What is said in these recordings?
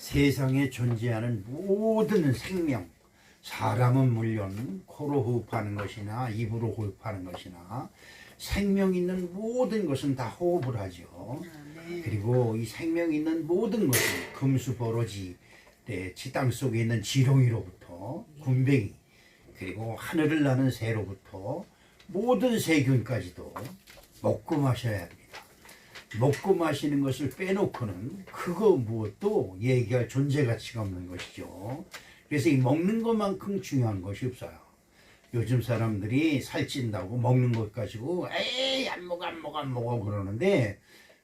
세상에 존재하는 모든 생명, 사람은 물론 코로 호흡하는 것이나 입으로 호흡하는 것이나 생명 있는 모든 것은 다 호흡을 하죠. 그리고 이 생명 있는 모든 것은 금수 버러지, 땅 속에 있는 지렁이로부터 군뱅이, 그리고 하늘을 나는 새로부터 모든 세균까지도 먹고 마셔야 합니다. 먹고 마시는 것을 빼놓고는 그거 무엇도 얘기할 존재 가치가 없는 것이죠. 그래서 이 먹는 것만큼 중요한 것이 없어요. 요즘 사람들이 살찐다고 먹는 것 가지고 에이 안 먹어 그러는데,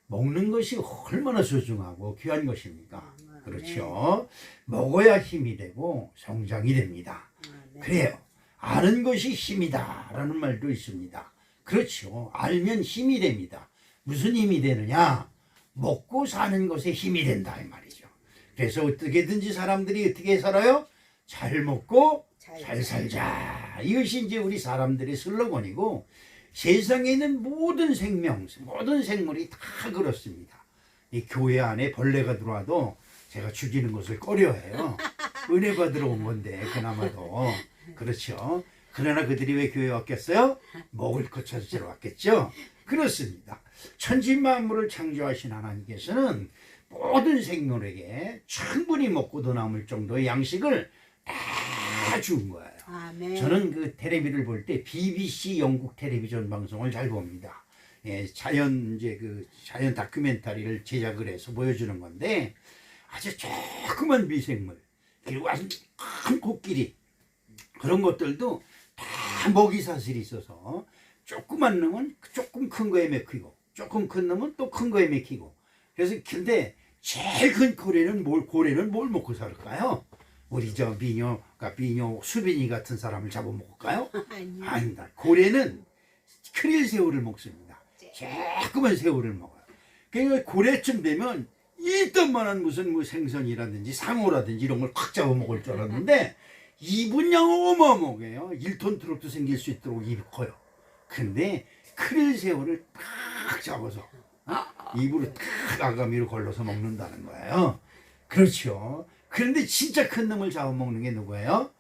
먹는 것이 얼마나 소중하고 귀한 것입니까? 그렇죠. 먹어야 힘이 되고 성장이 됩니다. 그래요. 아는 것이 힘이다 라는 말도 있습니다. 그렇죠. 알면 힘이 됩니다. 무슨 힘이 되느냐? 먹고 사는 것에 힘이 된다 이 말이죠. 그래서 어떻게든지 사람들이 어떻게 살아요? 잘 먹고 잘 살자. 이것이 이제 우리 사람들의 슬로건이고, 세상에 있는 모든 생명, 모든 생물이 다 그렇습니다. 이 교회 안에 벌레가 들어와도 제가 죽이는 것을 꺼려해요. 은혜 받으러 온 건데 그나마도. 그렇죠. 그러나 그들이 왜 교회에 왔겠어요? 먹을 것 찾으러 왔겠죠. 그렇습니다. 천지 만물을 창조하신 하나님께서는 모든 생물에게 충분히 먹고도 남을 정도의 양식을 다 준 거예요. 아멘. 저는 그 텔레비를 볼 때 BBC 영국 텔레비전 방송을 잘 봅니다. 자연 다큐멘터리를 제작을 해서 보여주는 건데, 아주 조그만 미생물, 그리고 아주 큰 코끼리, 그런 것들도 다 먹이 사슬이 있어서 조그만 놈은 조금 큰 거에 먹히고, 조금 큰 놈은 또 큰 거에 먹히고. 그래서 근데 제일 큰 고래는 뭘 먹고 살을까요? 우리 저 비녀 수빈이 같은 사람을 잡아먹을까요? 아닙니다. 고래는 크릴 새우를 먹습니다. 조그만 새우를 먹어요. 그러니까 고래쯤 되면 이딴만한 무슨 생선이라든지 상어라든지 이런 걸 확 잡아먹을 줄 알았는데, 입은 양 어마어마해요. 1톤 트럭도 생길 수 있도록 입이 커요. 근데 크릴 새우를 팍 잡아서 입으로 탁 아가미로 걸러서 먹는다는 거예요. 그렇죠. 그런데 진짜 큰 놈을 잡아먹는 게 누구예요?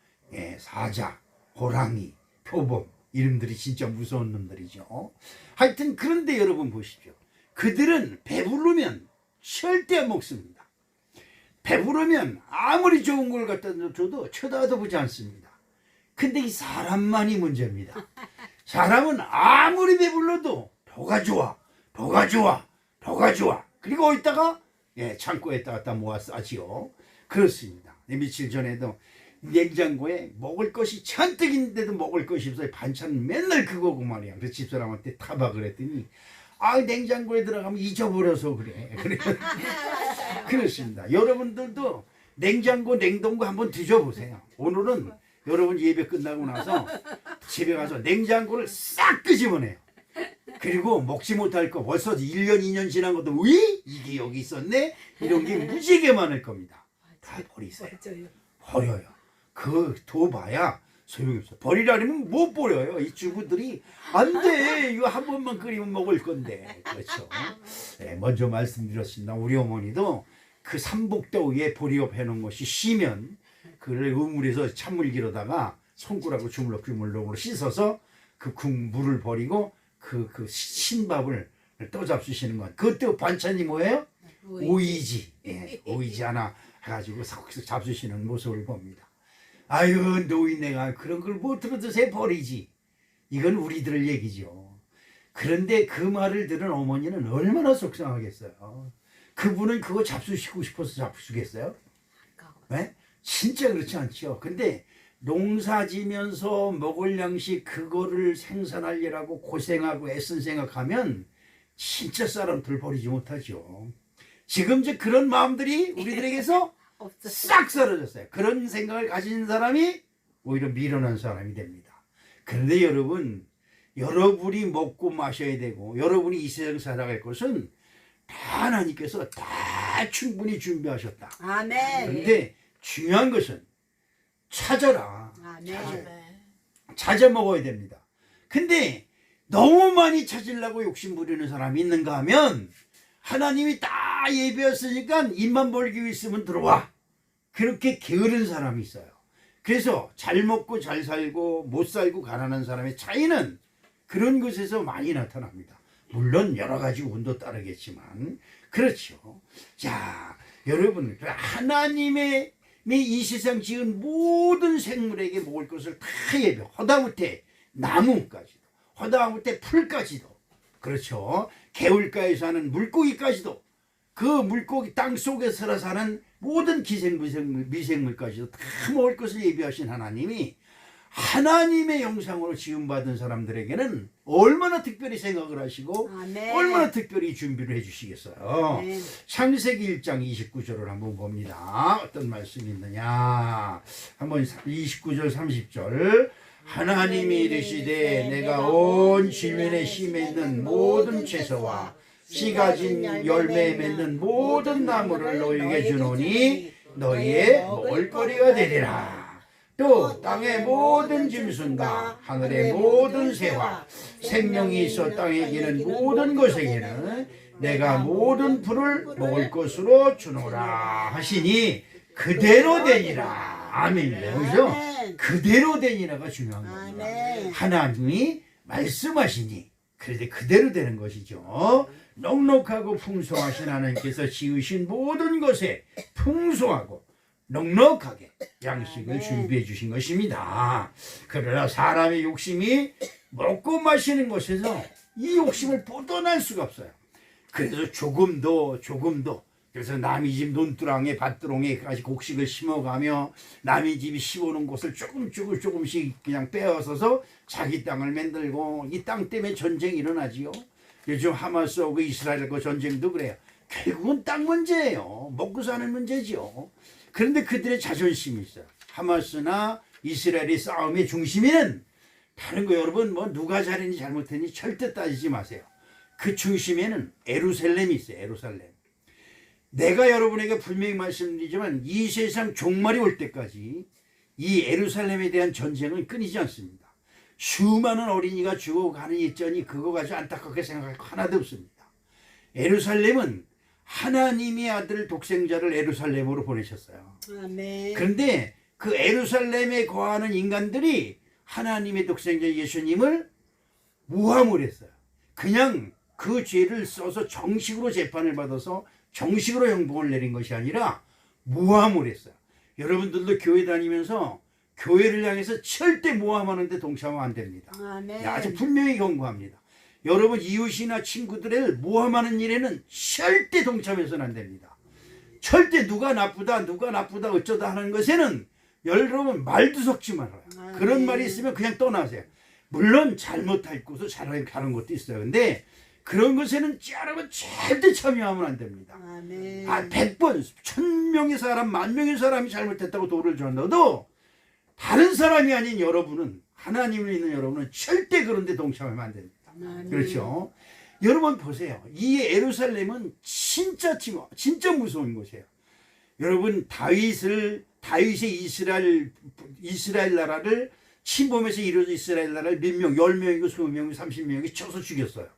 사자, 호랑이, 표범, 이름들이 진짜 무서운 놈들이죠. 하여튼 그런데 여러분 보십시오. 그들은 배부르면 절대 안 먹습니다. 배부르면 아무리 좋은 걸 갖다 줘도 쳐다도 보지 않습니다. 근데 이 사람만이 문제입니다. 사람은 아무리 배불러도 더가 좋아. 그리고 어디다가 창고에다 갖다 모아 싸지요. 그렇습니다. 며칠 전에도 냉장고에 먹을 것이 잔뜩 있는데도 먹을 것이 없어요. 반찬은 맨날 그거고 말이야. 그래서 집사람한테 타박을 했더니, 냉장고에 들어가면 잊어버려서 그래. 그렇습니다. 여러분들도 냉장고, 냉동고 한번 뒤져보세요. 오늘은 여러분 예배 끝나고 나서 집에 가서 냉장고를 싹 끄집어내요. 그리고 먹지 못할 거 벌써 1년, 2년 지난 것도 왜? 이게 여기 있었네? 이런 게 무지개 많을 겁니다. 다 버리세요. 버려요. 그거 둬봐야 소용없어요. 버리라면 못 버려요. 이 주부들이 안 돼. 이거 한 번만 끓이면 먹을 건데. 그렇죠. 먼저 말씀드렸습니다. 우리 어머니도 그 삼복더위에 보리업 해놓은 것이 쉬면 그를 우물에서 찬물기로다가 손가락으로 주물럭주물럭으로 씻어서 그 물을 버리고 그 신밥을 떠잡수시는 건, 그것도 반찬이 뭐예요? 오이지. 오이지 하나 해가지고 잡수시는 모습을 봅니다. 아유, 노인네가 그런 걸 못 들어도 버리지. 이건 우리들 얘기죠. 그런데 그 말을 들은 어머니는 얼마나 속상하겠어요. 그분은 그거 잡수시고 싶어서 잡수겠어요? 네? 진짜 그렇지 않죠. 근데 농사 지면서 먹을 양식 그거를 생산하려고 고생하고 애쓴 생각하면 진짜 사람들 버리지 못하죠. 지금 이제 그런 마음들이 우리들에게서 싹 사라졌어요. 그런 생각을 가진 사람이 오히려 미련한 사람이 됩니다. 그런데 여러분이 먹고 마셔야 되고, 여러분이 이 세상 살아갈 것은 다 하나님께서 다 충분히 준비하셨다. 아멘. 그런데 중요한 것은 찾아라. 아멘. 찾아 먹어야 됩니다. 근데 너무 많이 찾으려고 욕심 부리는 사람이 있는가 하면 하나님이 다 예배였으니까 입만 벌기고 있으면 들어와. 그렇게 게으른 사람이 있어요. 그래서 잘 먹고 잘 살고 못 살고 가난한 사람의 차이는 그런 것에서 많이 나타납니다. 물론 여러 가지 운도 따르겠지만 그렇죠. 자, 여러분 하나님의 이 세상 지은 모든 생물에게 먹을 것을 다 예배. 허다못해 나무까지도, 허다못해 풀까지도, 그렇죠. 개울가에 사는 물고기까지도, 그 물고기 땅 속에서 사는 모든 미생물까지도 다 먹을 것을 예비하신 하나님이 하나님의 형상으로 지음받은 사람들에게는 얼마나 특별히 생각을 하시고 얼마나 특별히 준비를 해주시겠어요. 창세기 1장 29절을 한번 봅니다. 어떤 말씀이 있느냐. 한번 29절 30절. 하나님이 이르시되 내가 온 지면에 심에 있는 모든 채소와 씨 가진 열매 맺는 모든 나무를 너희에게 주노니 너희의 먹을거리가 되리라. 또 땅의 모든 짐승과 하늘의 모든 새와 생명이 있어 땅에 기는 모든 것에게는 내가 모든 풀을 먹을 것으로 주노라 하시니 그대로 되니라. 아멘. 그죠? 그대로 되니라가 중요한 겁니다. 하나님이 말씀하시니 그런데 그대로 되는 것이죠. 넉넉하고 풍성하신 하나님께서 지으신 모든 것에 풍성하고 넉넉하게 양식을 준비해 주신 것입니다. 그러나 사람의 욕심이 먹고 마시는 것에서 이 욕심을 뻗어날 수가 없어요. 그래서 조금도 그래서 남의 집 논두렁에 밭두렁에까지 곡식을 심어가며 남의 집이 심어놓은 곳을 조금씩 그냥 빼앗아서 자기 땅을 만들고 이 땅 때문에 전쟁이 일어나지요. 요즘 하마스하고 이스라엘과 전쟁도 그래요. 결국은 땅 문제예요. 먹고 사는 문제죠. 그런데 그들의 자존심이 있어요. 하마스나 이스라엘의 싸움의 중심에는 다른 거 여러분 뭐 누가 잘했니 잘못했니 절대 따지지 마세요. 그 중심에는 예루살렘이 있어요. 예루살렘. 내가 여러분에게 분명히 말씀드리지만 이 세상 종말이 올 때까지 이 예루살렘에 대한 전쟁은 끊이지 않습니다. 수많은 어린이가 죽어가는 일전이 그거 가지고 안타깝게 생각할 거 하나도 없습니다. 예루살렘은 하나님의 아들 독생자를 예루살렘으로 보내셨어요. 아멘. 그런데 그 예루살렘에 거하는 인간들이 하나님의 독생자 예수님을 모함을 했어요. 그냥 그 죄를 써서 정식으로 재판을 받아서 정식으로 형벌을 내린 것이 아니라 모함을 했어요. 여러분들도 교회 다니면서 교회를 향해서 절대 모함하는데 동참하면 안 됩니다. 아멘. 아주 분명히 경고합니다. 여러분 이웃이나 친구들을 모함하는 일에는 절대 동참해서는 안 됩니다. 절대 누가 나쁘다 어쩌다 하는 것에는 여러분 말도 섞지 말아요. 아멘. 그런 말이 있으면 그냥 떠나세요. 물론 잘못할 것도 잘하는 것도 있어요. 근데 그런 것에는 여러분 절대 참여하면 안 됩니다. 아멘. 100번 1000명의 사람 10,000명의 사람이 잘못했다고 도를 줬어도 다른 사람이 아닌 여러분은 하나님을 믿는 여러분은 절대 그런 데 동참하면 안 됩니다. 아멘. 그렇죠? 여러분 보세요. 이 예루살렘은 진짜 무서운 곳이에요. 여러분 다윗의 이스라엘 나라를 침범해서 이루어진 이스라엘 나라를 몇 명, 10명이고 20명이고 30명이 쳐서 죽였어요.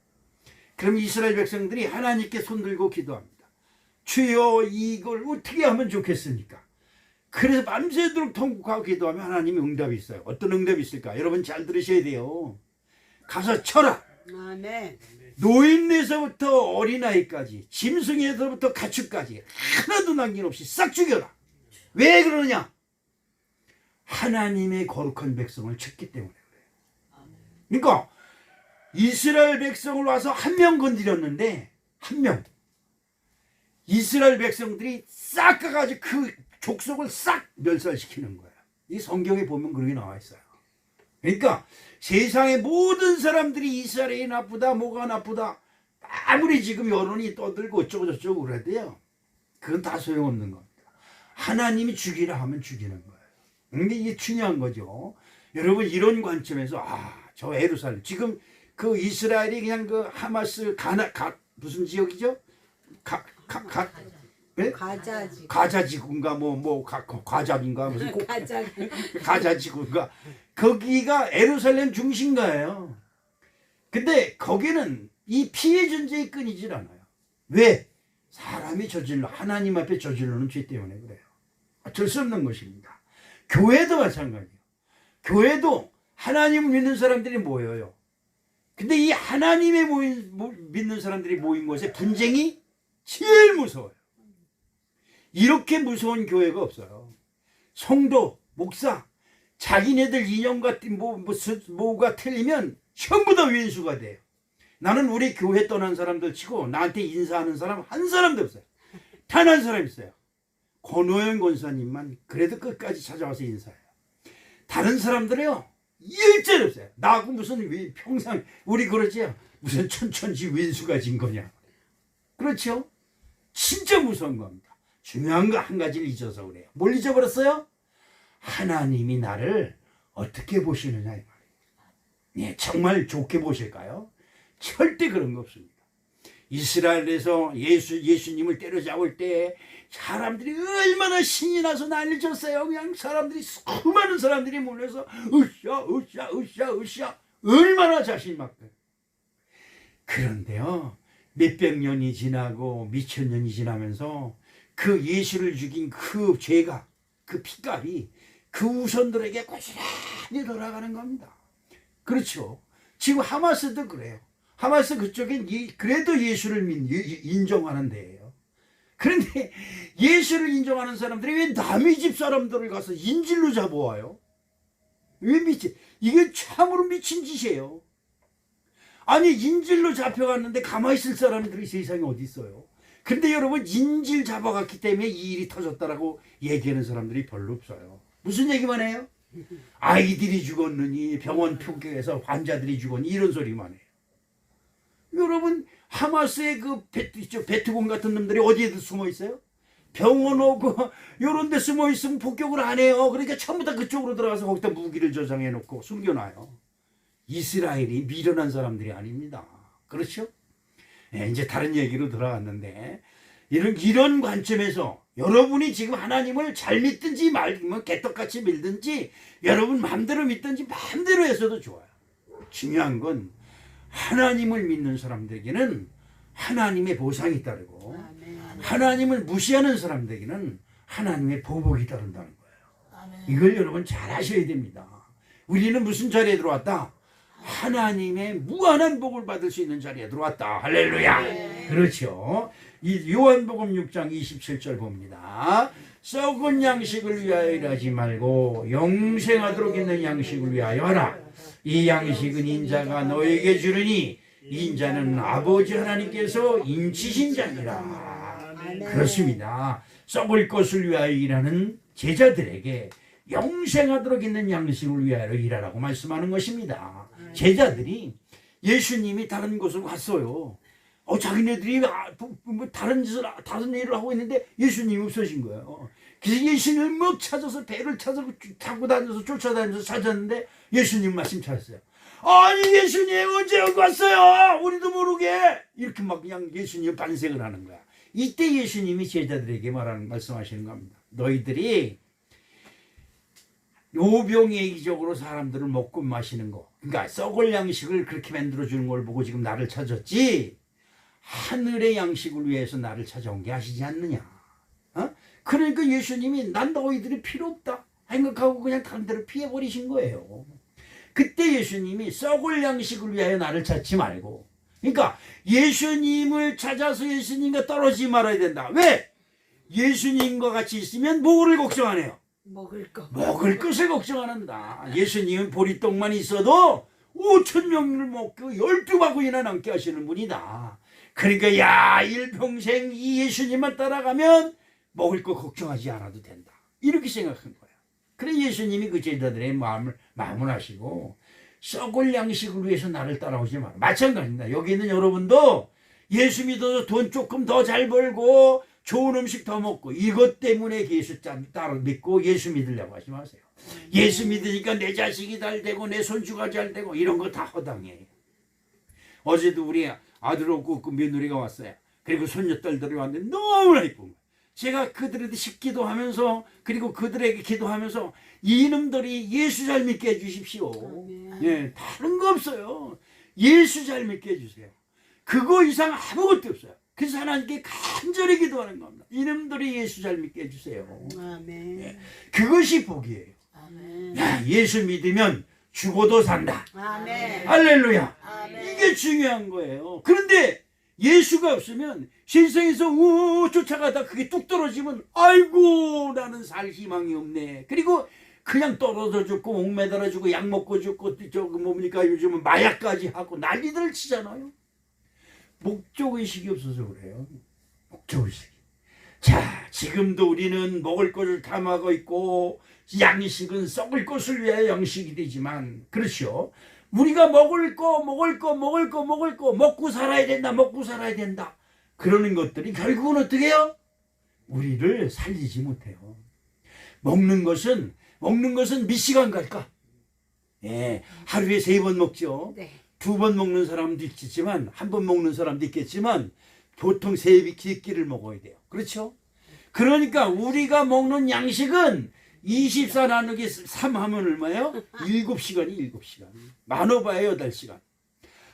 그럼 이스라엘 백성들이 하나님께 손들고 기도합니다. 주여 이걸 어떻게 하면 좋겠습니까? 그래서 밤새도록 통곡하고 기도하면 하나님의 응답이 있어요. 어떤 응답이 있을까? 여러분 잘 들으셔야 돼요. 가서 쳐라. 아멘. 노인네서부터 어린아이까지 짐승에서부터 가축까지 하나도 남김없이 싹 죽여라. 왜 그러느냐? 하나님의 거룩한 백성을 쳤기 때문에 그래요. 그러니까 이스라엘 백성을 와서 한 명 건드렸는데 한 명 이스라엘 백성들이 싹 가가지고 그 족속을 싹 멸살시키는 거예요. 이 성경에 보면 그렇게 나와 있어요. 그러니까 세상의 모든 사람들이 이스라엘이 나쁘다 뭐가 나쁘다 아무리 지금 여론이 떠들고 어쩌고 저쩌고 그래도요 그건 다 소용없는 겁니다. 하나님이 죽이라 하면 죽이는 거예요. 근데 이게 중요한 거죠. 여러분 이런 관점에서 저 예루살렘 지금 그 이스라엘이 그냥 그 하마스 무슨 지역이죠? 네? 가자지구인가 과잡인가 무슨 가자지구인가 거기가 예루살렘 중심가예요. 근데 거기는 이 피해 전쟁이 끊이질 않아요. 왜? 사람이 하나님 앞에 저지르는 죄 때문에 그래요. 어쩔 수 없는 것입니다. 교회도 마찬가지예요. 교회도 하나님을 믿는 사람들이 모여요. 근데 이 하나님의 믿는 사람들이 모인 곳에 분쟁이 제일 무서워요. 이렇게 무서운 교회가 없어요. 성도, 목사, 자기네들 이념과 뭐가 틀리면 전부 다 왼수가 돼요. 나는 우리 교회 떠난 사람들 치고 나한테 인사하는 사람 한 사람도 없어요. 단 한 사람 있어요. 권호영 권사님만 그래도 끝까지 찾아와서 인사해요. 다른 사람들이요 일절 없어요. 나하고 무슨 평생 우리 그러지 무슨 천천지 왼수가 진 거냐. 그렇죠? 진짜 무서운 겁니다. 중요한 거 한 가지를 잊어서 그래요. 뭘 잊어버렸어요? 하나님이 나를 어떻게 보시느냐 이 말이에요. 네, 정말 좋게 보실까요? 절대 그런 거 없습니다. 이스라엘에서 예수님을 때려잡을 때 사람들이 얼마나 신이 나서 난리 쳤어요. 그냥 사람들이 수많은 사람들이 몰려서 으쌰 얼마나 자신 막대. 그런데요 몇백 년이 지나고 몇천 년이 지나면서 그 예수를 죽인 그 죄가 그 피값이 그 우선들에게 고스란히 돌아가는 겁니다. 그렇죠. 지금 하마스도 그래요. 하마스 그쪽엔 그래도 예수를 인정하는 데예요. 그런데 예수를 인정하는 사람들이 왜 남의 집 사람들을 가서 인질로 잡아와요? 왜 이게 참으로 미친 짓이에요. 아니 인질로 잡혀갔는데 가만히 있을 사람들이 세상에 어디 있어요? 근데 여러분 인질 잡아갔기 때문에 이 일이 터졌다라고 얘기하는 사람들이 별로 없어요. 무슨 얘기만 해요? 아이들이 죽었느니 병원 폭격에서 환자들이 죽었니 이런 소리만 해요. 여러분 하마스의 그 베트공 같은 놈들이 어디에 숨어 있어요? 병원 오고 이런 데 숨어 있으면 폭격을 안 해요. 그러니까 전부 다 그쪽으로 들어가서 거기다 무기를 저장해 놓고 숨겨놔요. 이스라엘이 미련한 사람들이 아닙니다. 그렇죠? 네, 이제 다른 얘기로 들어갔는데 이런 관점에서 여러분이 지금 하나님을 잘 믿든지 말면 개떡같이 믿든지 여러분 마음대로 믿든지 마음대로 해서도 좋아요. 중요한 건 하나님을 믿는 사람들에게는 하나님의 보상이 따르고 하나님을 무시하는 사람들에게는 하나님의 보복이 따른다는 거예요. 이걸 여러분 잘 아셔야 됩니다. 우리는 무슨 자리에 들어왔다? 하나님의 무한한 복을 받을 수 있는 자리에 들어왔다. 할렐루야. 그렇죠. 이 요한복음 6장 27절 봅니다. 썩은 양식을 위하여 일하지 말고 영생하도록 있는 양식을 위하여 하라. 이 양식은 인자가 너에게 주르니 인자는 아버지 하나님께서 인치신 자니라. 그렇습니다. 썩을 것을 위하여 일하는 제자들에게 영생하도록 있는 양식을 위하여 일하라고 말씀하는 것입니다. 제자들이 예수님이 다른 곳으로 갔어요. 자기네들이 다른 일을 하고 있는데 예수님이 없어진 거예요. 그래서 예수님을 막 찾아서 배를 찾아서 타고 다녀서 쫓아다니면서 찾았는데 예수님 말씀 찾았어요. 아니 예수님 언제 여기 왔어요? 우리도 모르게 이렇게 막 그냥 예수님 반색을 하는 거야. 이때 예수님이 제자들에게 말씀하시는 겁니다. 너희들이 요병예의적으로 사람들을 먹고 마시는 거, 그러니까 썩을 양식을 그렇게 만들어주는 걸 보고 지금 나를 찾았지 하늘의 양식을 위해서 나를 찾아온 게 아시지 않느냐. 그러니까 예수님이 난 너희들이 필요 없다 생각하고 그냥 다른 데로 피해버리신 거예요. 그때 예수님이 썩을 양식을 위하여 나를 찾지 말고, 그러니까 예수님을 찾아서 예수님과 떨어지지 말아야 된다. 왜? 예수님과 같이 있으면 뭐를 걱정 안 해요? 먹을 것을 걱정 안 한다. 예수님은 보리떡만 있어도 5,000명을 먹고 12바구니나 남게 하시는 분이다. 그러니까 야 일평생 이 예수님만 따라가면 먹을 거 걱정하지 않아도 된다. 이렇게 생각한 거야. 그래 예수님이 그 제자들의 마음을 하시고 썩을 양식을 위해서 나를 따라오지 마라. 마찬가지입니다. 여기 있는 여러분도 예수 믿어서 돈 조금 더 잘 벌고 좋은 음식 더 먹고 이것 때문에 예수 따라 믿고 예수 믿으려고 하지 마세요. 예수 믿으니까 내 자식이 잘 되고 내 손주가 잘 되고 이런 거 다 허당이에요. 어제도 우리 아들하고 그 며느리가 왔어요. 그리고 손녀딸들이 왔는데 너무나 이쁜 거예요. 제가 그들에게 기도하면서 그리고 그들에게 기도하면서 이놈들이 예수 잘 믿게 해주십시오. 예, 다른 거 없어요. 예수 잘 믿게 해주세요. 그거 이상 아무것도 없어요. 그래서 하나님께 간절히 기도하는 겁니다. 이놈들이 예수 잘 믿게 해주세요. 아멘. 예, 그것이 복이에요. 아멘. 야, 예수 믿으면 죽어도 산다. 아멘. 할렐루야. 아멘. 이게 중요한 거예요. 그런데 예수가 없으면 세상에서 쫓아가다 그게 뚝 떨어지면 아이고 나는 살 희망이 없네. 그리고 그냥 떨어져 죽고 목매달아 죽고 약 먹고 죽고 저거 뭡니까 요즘은 마약까지 하고 난리들 치잖아요. 목적의식이 없어서 그래요. 목적의식이. 자, 지금도 우리는 먹을 것을 탐하고 있고 양식은 썩을 것을 위하여 양식이 되지만 그렇죠. 우리가 먹을 거 먹고 살아야 된다. 그러는 것들이 결국은 어떻게 해요? 우리를 살리지 못해요. 먹는 것은 몇 시간 갈까? 예, 하루에 3번 먹죠. 네. 2번 먹는 사람도 있겠지만 1번 먹는 사람도 있겠지만 보통 3끼를 먹어야 돼요. 그렇죠? 그러니까 우리가 먹는 양식은 24 나누기 3 하면 얼마예요? 7시간이 7시간. 많어봐야 8시간.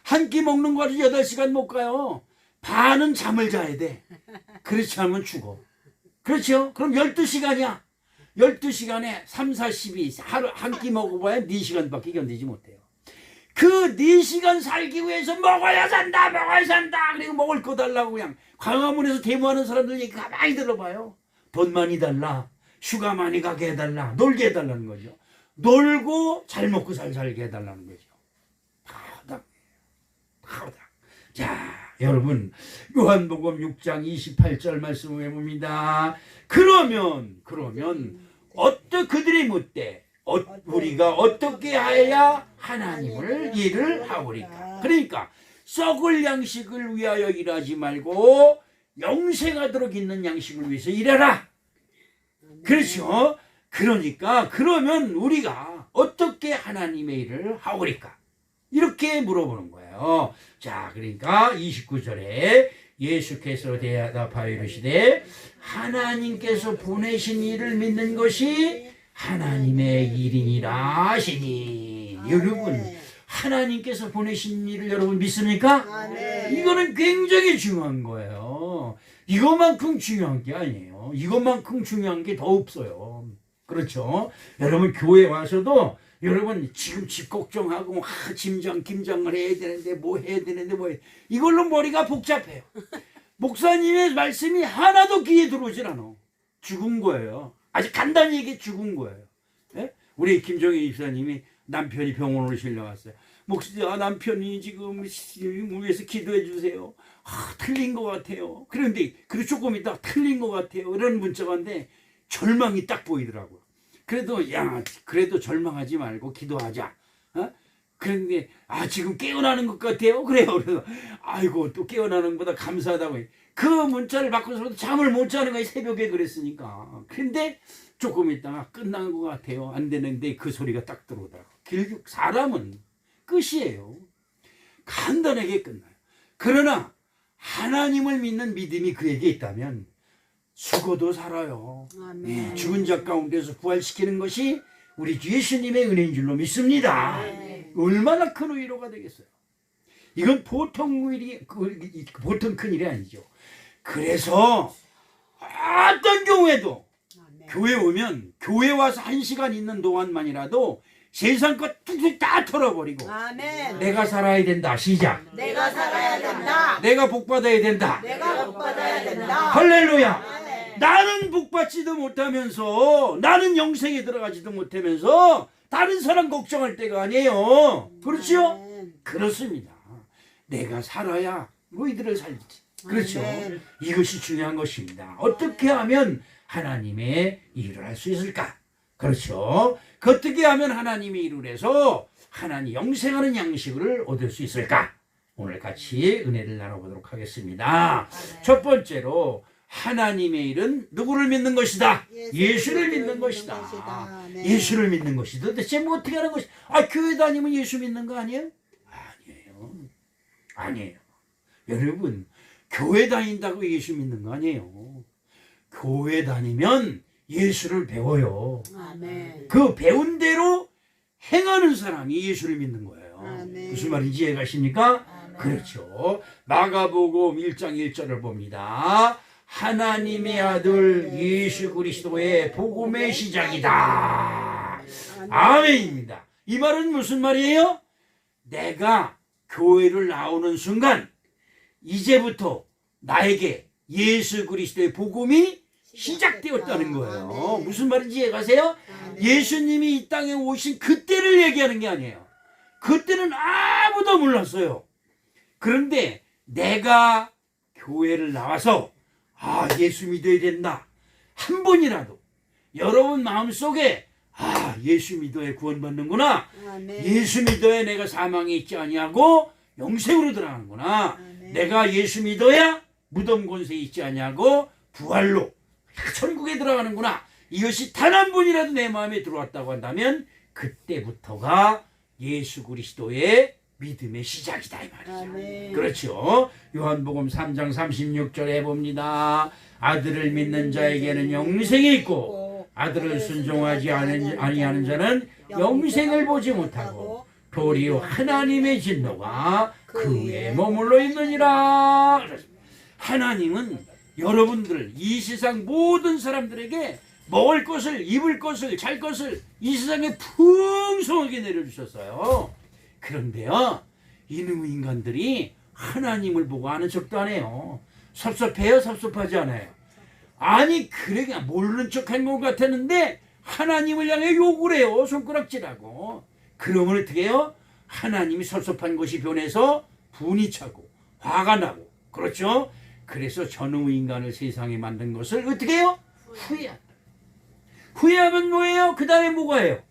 한 끼 먹는 거를 8시간 못 가요. 반은 잠을 자야 돼. 그렇지 않으면 죽어. 그렇죠? 그럼 12시간이야. 12시간에 3, 4, 12 하루 한 끼 먹어봐야 4시간밖에 견디지 못해요. 그 4시간 살기 위해서 먹어야 산다. 그리고 먹을 거 달라고 그냥 광화문에서 데모하는 사람들 얘기 가만히 들어봐요. 돈 많이 달라. 휴가 많이 가게 해달라. 놀게 해달라는 거죠. 놀고 잘 먹고 잘 살게 해달라는 거죠. 다 자, 여러분 요한복음 6장 28절 말씀을 해봅니다. 그러면 그들이 묻되 우리가 어떻게 하여야 하나님을 일을 하오리까. 그러니까 썩을 양식을 위하여 일하지 말고 영생하도록 있는 양식을 위해서 일하라. 그렇죠? 그러니까 그러면 우리가 어떻게 하나님의 일을 하오리까? 이렇게 물어보는 거예요. 자, 그러니까 29절에 예수께서 대답하여 이르시되 하나님께서 보내신 일을 믿는 것이 하나님의 일이니라 하시니. 여러분 하나님께서 보내신 일을 여러분 믿습니까? 이거는 굉장히 중요한 거예요. 이것만큼 중요한 게 아니에요. 이것만큼 중요한 게 더 없어요. 그렇죠? 여러분 교회 와서도 여러분 지금 집 걱정하고 김장을 해야 되는데 뭐 해야 되는데 이걸로 머리가 복잡해요. 목사님의 말씀이 하나도 귀에 들어오질 않아. 죽은 거예요. 아주 간단히 얘기해 죽은 거예요. 예? 우리 김정희 집사님이 남편이 병원으로 실려갔어요. 목사님, 남편이 지금 위해서 기도해 주세요. 틀린 것 같아요. 그런데 그리고 조금 있다 틀린 것 같아요. 이런 문자가 왔는데 절망이 딱 보이더라고요. 그래도 절망하지 말고 기도하자. 그런데 지금 깨어나는 것 같아요. 그래요. 그래서 아이고 또 깨어나는 것보다 감사하다고. 그 문자를 받고서도 잠을 못 자는 거예요. 새벽에 그랬으니까. 근데 조금 있다가 끝난 것 같아요. 안 되는데 그 소리가 딱 들어오더라고. 결국 사람은 끝이에요. 간단하게 끝나요. 그러나 하나님을 믿는 믿음이 그에게 있다면 죽어도 살아요. 네, 죽은 자 가운데서 부활시키는 것이 우리 예수님의 은혜인 줄로 믿습니다. 얼마나 큰 위로가 되겠어요. 이건 보통 큰 일이 아니죠. 그래서 어떤 경우에도 교회 오면 교회 와서 1시간 있는 동안만이라도 세상 것 툭툭 다 털어버리고 내가 살아야 된다. 시작. 내가 살아야 된다. 내가 복받아야 된다. 내가 복받아야 된다. 할렐루야. 나는 복받지도 못하면서 나는 영생에 들어가지도 못하면서 다른 사람 걱정할 때가 아니에요. 그렇죠? 그렇습니다. 내가 살아야 너희들을 살리지. 그렇죠? 이것이 중요한 것입니다. 어떻게 하면 하나님의 일을 할 수 있을까? 그렇죠? 어떻게 하면 하나님의 일을 해서 하나님 영생하는 양식을 얻을 수 있을까? 오늘 같이 은혜를 나눠보도록 하겠습니다. 첫 번째로 하나님의 일은 누구를 믿는 것이다? 예수를 믿는 것이다. 예수를 믿는 것이다. 도대체 뭐 어떻게 하는 것이다? 교회 다니면 예수 믿는 거 아니에요? 아니에요. 여러분 교회 다닌다고 예수 믿는 거 아니에요. 교회 다니면 예수를 배워요. 그 배운 대로 행하는 사람이 예수를 믿는 거예요. 무슨 말인지 이해가십니까? 그렇죠. 마가복음 1장 1절을 봅니다. 하나님의 아들 예수 그리스도의 복음의 시작이다. 아멘입니다. 이 말은 무슨 말이에요? 내가 교회를 나오는 순간 이제부터 나에게 예수 그리스도의 복음이 시작되었다는 거예요. 무슨 말인지 이해가세요? 예수님이 이 땅에 오신 그때를 얘기하는 게 아니에요. 그때는 아무도 몰랐어요. 그런데 내가 교회를 나와서 예수 믿어야 된다. 한 번이라도 여러분 마음속에 예수 믿어야 구원받는구나. 예수 믿어야 내가 사망에 있지 아니하고 영생으로 들어가는구나. 내가 예수 믿어야 무덤 권세에 있지 아니하고 부활로 천국에 들어가는구나. 이것이 단 한 번이라도 내 마음에 들어왔다고 한다면 그때부터가 예수 그리스도의 믿음의 시작이다 이 말이죠. 그렇죠. 요한복음 3장 36절에 봅니다. 아들을 믿는 자에게는 영생이 있고 아들을 순종하지 아니하는 자는 영생을 보지 못하고 도리어 하나님의 진노가 그 위에 머물러 있느니라. 하나님은 여러분들 이 세상 모든 사람들에게 먹을 것을 입을 것을 잘 것을 이 세상에 풍성하게 내려주셨어요. 그런데요 이놈의 인간들이 하나님을 보고 아는 척도 안 해요. 섭섭해요? 섭섭하지 않아요? 아니 그러게 모르는 척한 것 같았는데 하나님을 향해 욕을 해요. 손가락질하고. 그러면 어떻게 해요? 하나님이 섭섭한 것이 변해서 분이 차고 화가 나고. 그렇죠? 그래서 저놈의 인간을 세상에 만든 것을 어떻게 해요? 후회한다. 후회하면 뭐예요? 그 다음에 뭐가 해요?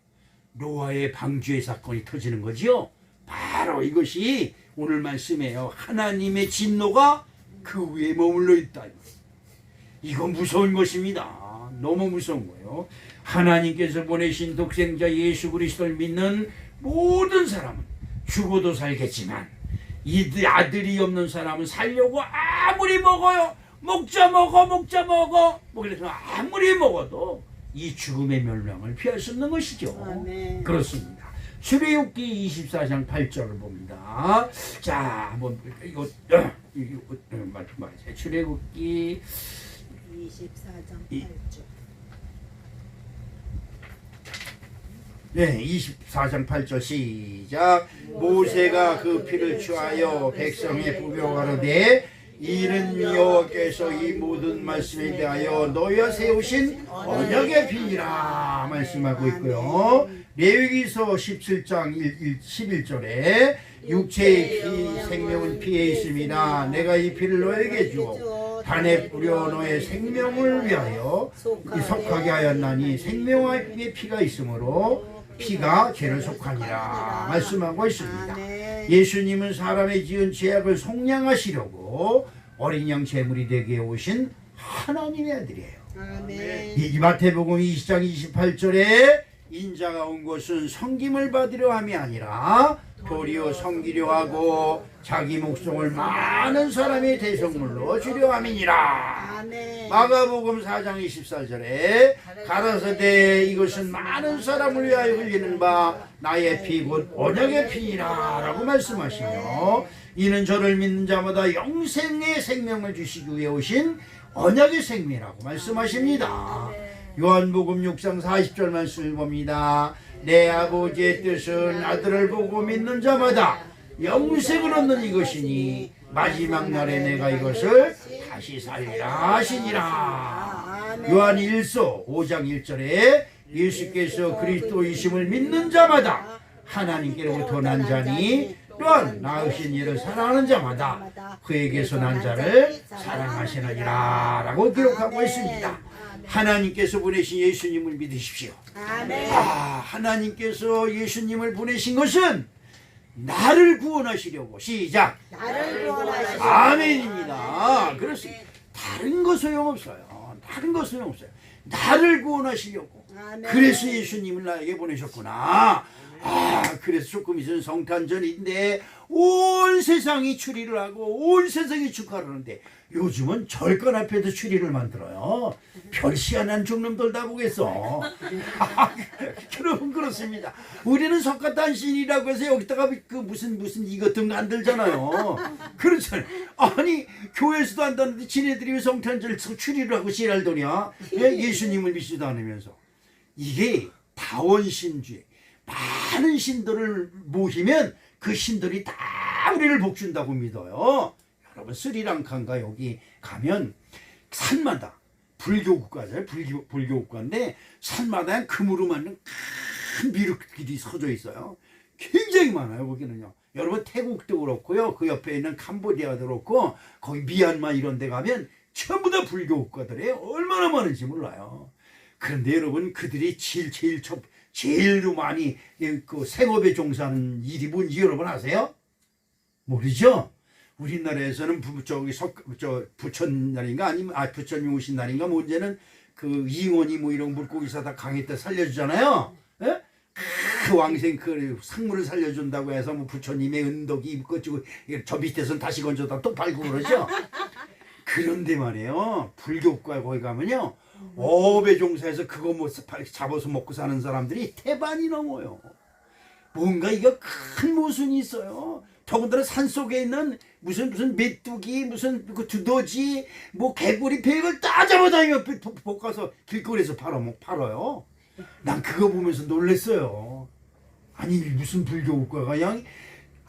노아의 방주의 사건이 터지는 거지요. 바로 이것이 오늘 말씀이에요. 하나님의 진노가 그 위에 머물러 있다. 이건 무서운 것입니다. 너무 무서운 거예요. 하나님께서 보내신 독생자 예수 그리스도를 믿는 모든 사람은 죽어도 살겠지만 이 아들이 없는 사람은 살려고 아무리 먹어요. 먹자 먹어. 그래서 아무리 먹어도 이 죽음의 멸망을 피할 수 없는 것이죠. 그렇습니다. 출애굽기 24장 8절을 봅니다. 자, 한번 이거 말씀하세요. 출애굽기 24장 8절. 네, 24장 8절 시작. 모세가 그 피를 취하여 백성의 부병하르되 이는 여호와께서 이 모든 말씀에 대하여 너희와 세우신 언약의 피니라 말씀하고 있고요. 레위기서 17장 11절에 육체의 피 생명은 피에 있습니다. 내가 이 피를 너에게 주어 단에 뿌려 너의 생명을 위하여 속하게 하였나니 생명의 피가 있으므로 피가 죄를 속하니라 말씀하고 있습니다. 예수님은 사람의 지은 죄악을 속량하시려고 어린 양 제물이 되게 오신 하나님의 아들이에요. 이 마태복음 20장 28절에 인자가 온 것은 섬김을 받으려 함이 아니라 도리어 섬기려 하고 자기 목숨을 많은 사람의 대성물로 주려 함이니라. 마가복음 4장 24절에 가라사대 이것은 많은 사람을 위하여 흘리는 바 나의 피 곧 언약의 피니라 라고 말씀하시며 이는 저를 믿는 자마다 영생의 생명을 주시기 위해 오신 언약의 생명이라고 말씀하십니다. 요한복음 6장 40절 말씀을 봅니다. 내 아버지의 뜻은 아들을 보고 믿는 자마다 영생을 얻는 이것이니 마지막 날에 내가 이것을 다시 살리라 하시니라. 요한 1서 5장 1절에 예수께서 그리스도이심을 믿는 자마다 하나님께로부터 난 자니 또한 낳으신 이를 사랑하는 자마다 그에게서 난 자를 사랑하시느니라 라고 기록하고 있습니다. 하나님께서 보내신 예수님을 믿으십시오. 하나님께서 예수님을 보내신 것은 나를 구원하시려고. 시작. 나를 구원하시려고. 아멘입니다. 그렇습니다. 다른 거 소용없어요. 다른 거 소용없어요. 나를 구원하시려고. 그래서 예수님을 나에게 보내셨구나. 그래서 조금 있으면 성탄절인데 온 세상이 추리를 하고 온 세상이 축하를 하는데 요즘은 절간 앞에도 추리를 만들어요. 별시안한 죽놈들 다 보겠어. 여러분 그렇습니다. 우리는 석가탄신이라고 해서 여기다가 그 무슨 이것 등 안 들잖아요. 그렇잖아요. 아니 교회에서도 한다는데 지네들이 왜 성탄절 추리를 하고 지랄더냐? 예수님을 믿지도 않으면서. 이게 다원신주의. 많은 신들을 모시면 그 신들이 다 우리를 복준다고 믿어요. 여러분 스리랑카인가 여기 가면 산마다 불교 국가잖아요. 불교 국가인데 산마다 금으로 만든 큰 미륵길이 서져 있어요. 굉장히 많아요. 거기는요. 여러분 태국도 그렇고요. 그 옆에 있는 캄보디아도 그렇고 거기 미얀마 이런 데 가면 전부 다 불교 국가들이에요. 얼마나 많은지 몰라요. 그런데 여러분 그들이 제일 많이 그 생업에 종사하는 일이 뭔지 여러분 아세요? 모르죠? 우리나라에서는 부처날인가 아니면 부처님 오신 날인가 문제는 그 이원이 뭐 이런 물고기 사다 강에 때 살려주잖아요. 예? 그 왕생 그 상물을 살려준다고 해서 뭐 부처님의 은덕이 그치고 저 밑에서는 다시 건져다 또 팔고 그러죠. 그런데 말이에요. 불교국가에 거기 가면요. 어업에 종사해서 그거 뭐 잡아서 먹고 사는 사람들이 태반이 넘어요. 뭔가 이거 큰 모순이 있어요. 더군다나 산속에 있는 무슨 메뚜기 무슨 그 두더지 뭐 개구리 별걸 다 잡아다니며 볶아서 길거리에서 팔아요. 난 그거 보면서 놀랬어요. 아니 무슨 불교국가가 그냥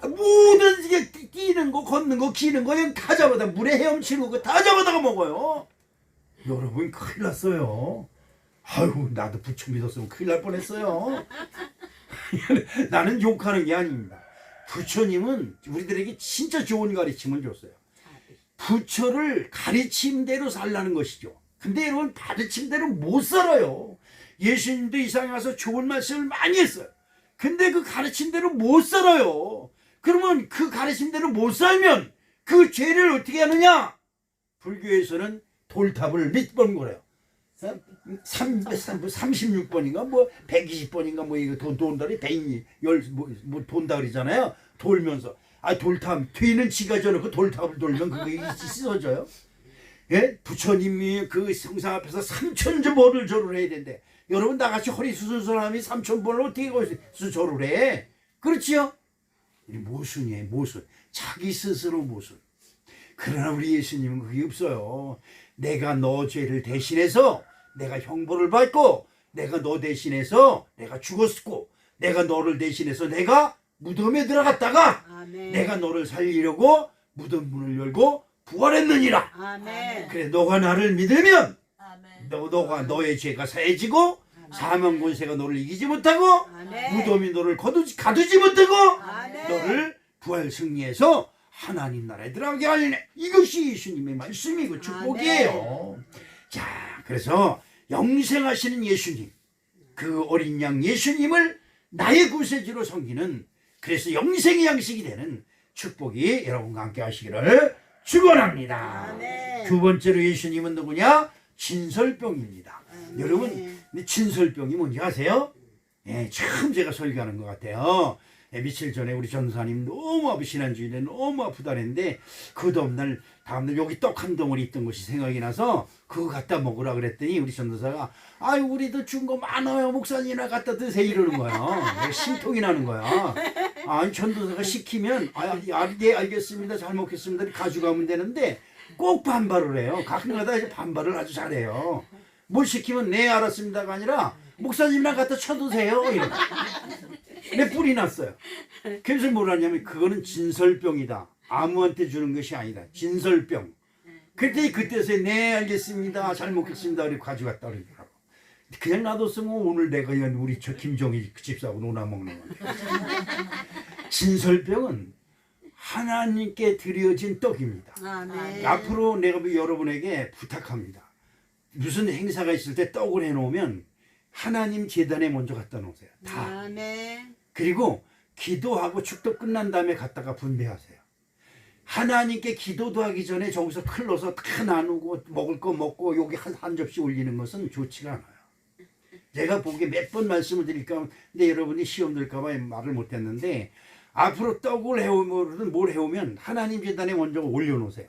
모든 게 뛰는 거 걷는 거 기는 거 그냥 다 잡아다 물에 헤엄치는 거 다 잡아다가 먹어요. 여러분 큰일 났어요. 아유 나도 부처 믿었으면 큰일 날 뻔했어요. 나는 욕하는 게 아닙니다. 부처님은 우리들에게 진짜 좋은 가르침을 줬어요. 부처를 가르침대로 살라는 것이죠. 근데 여러분 가르침대로 못 살아요. 예수님도 이 세상에 와서 좋은 말씀을 많이 했어요. 근데 그 가르침대로 못 살아요. 그러면 그 가르침대로 못 살면 그 죄를 어떻게 하느냐? 불교에서는 돌탑을 몇 번 그래요. 36번인가 뭐 120번인가 뭐 이거 돈다리 뭐 돈다 그러잖아요. 돌면서 돌탑 뒤는 지가 져놓고 돌탑을 돌면 그게 씻어져요. 예? 부처님이 그 성상 앞에서 3000번을 절을 해야 된대. 여러분 나같이 허리 수술 사람이 3000번을 어떻게 절을 해? 그렇지요? 이 모순이에요. 모순. 자기 스스로 모순. 그러나 우리 예수님은 그게 없어요. 내가 너 죄를 대신해서 내가 형벌을 받고 내가 너 대신해서 내가 죽었고 내가 너를 대신해서 내가 무덤에 들어갔다가 아멘. 내가 너를 살리려고 무덤 문을 열고 부활했느니라. 아멘. 그래 너가 나를 믿으면 아멘. 너가 너의 죄가 사해지고 아멘. 사망 권세가 너를 이기지 못하고 아멘. 무덤이 너를 가두지 못하고 아멘. 너를 부활 승리해서 하나님 나라에 들어가게 하리네. 이것이 예수님의 말씀이고 축복이에요. 아멘. 자, 그래서 영생하시는 예수님, 그 어린 양 예수님을 나의 구세주로 섬기는 그래서 영생의 양식이 되는 축복이 여러분과 함께 하시기를 축원합니다. 아멘. 두 번째로 예수님은 누구냐? 진설병입니다. 아멘. 여러분, 진설병이 뭔지 아세요? 예, 참 제가 설교하는 것 같아요. 며칠 전에 우리 전사님 너무 지난주일에 너무 아프다 그랬는데 그 다음날 여기 떡 한 덩어리 있던 것이 생각이 나서 그거 갖다 먹으라 그랬더니 우리 전도사가 아유 우리도 준 거 많아요 목사님이나 갖다 드세요 이러는 거야. 심통이 나는 거야. 아니 전도사가 시키면 네 알겠습니다 잘 먹겠습니다 가져가면 되는데 꼭 반발을 해요. 가끔가다 반발을 아주 잘해요. 뭘 시키면 네 알았습니다가 아니라 목사님이랑 갖다 쳐두세요 이러고 내 뿔이 났어요. 그래서 뭐라냐면 그거는 진설병이다. 아무한테 주는 것이 아니다. 진설병. 그랬더니 그때서 네 알겠습니다 잘 먹겠습니다 그리고 가져갔다 그러더라고. 그냥 놔뒀으면 오늘 내가 우리 저 김종희 집사하고 논아 먹는 거야. 진설병은 하나님께 드려진 떡입니다. 아멘. 앞으로 내가 여러분에게 부탁합니다. 무슨 행사가 있을 때 떡을 해놓으면 하나님 제단에 먼저 갖다 놓으세요. 다. 아멘. 그리고 기도하고 축도 끝난 다음에 갖다가 분배하세요. 하나님께 기도도 하기 전에 저기서 클러서 다 나누고 먹을 거 먹고 여기 한 접시 올리는 것은 좋지가 않아요. 제가 보기에 몇 번 말씀을 드릴까 근데 여러분이 시험 들까 봐 말을 못했는데 앞으로 떡을 해오면 뭘 해오면 하나님 제단에 먼저 올려놓으세요.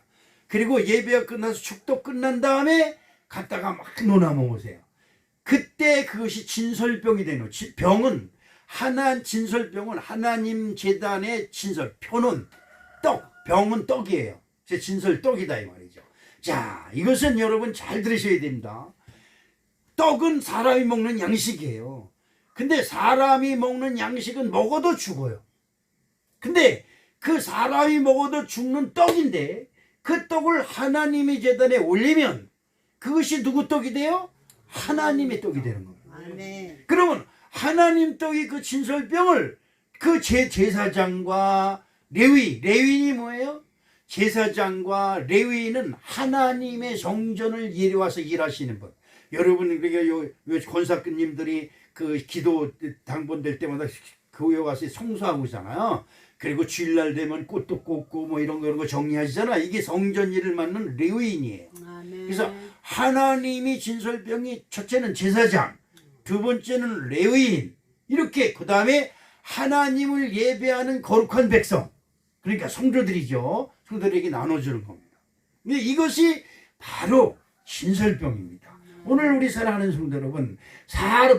그리고 예배가 끝나서 축도 끝난 다음에 갔다가 막 논아 먹으세요. 그때 그것이 진설병이 되는 거예요. 병은 진설병은 하나님 제단의 진설, 표는 떡, 병은 떡이에요. 제 진설 떡이다 이 말이죠. 자, 이것은 여러분 잘 들으셔야 됩니다. 떡은 사람이 먹는 양식이에요. 근데 사람이 먹는 양식은 먹어도 죽어요. 근데 그 사람이 먹어도 죽는 떡인데 그 떡을 하나님의 제단에 올리면 그것이 누구 떡이 돼요? 하나님의 떡이 되는 겁니다. 아멘. 그러면 하나님 떡이 그 진설병을 그 제사장과 레위인이 뭐예요? 제사장과 레위인은 하나님의 성전을 예려와서 일하시는 분. 여러분 그러니까 요 권사님들이 그 기도 당번될 때마다 교회 와서 성수하고 있잖아요. 그리고 주일날 되면 꽃도 꽂고 뭐 이런 거 정리하시잖아. 이게 성전 일을 맡는 레위인이에요. 아멘. 그래서 하나님이 진설병이 첫째는 제사장, 두 번째는 레위인, 이렇게 그 다음에 하나님을 예배하는 거룩한 백성, 그러니까 성도들이죠. 성도들에게 나눠주는 겁니다. 근데 이것이 바로 진설병입니다. 오늘 우리 사랑하는 성도 여러분,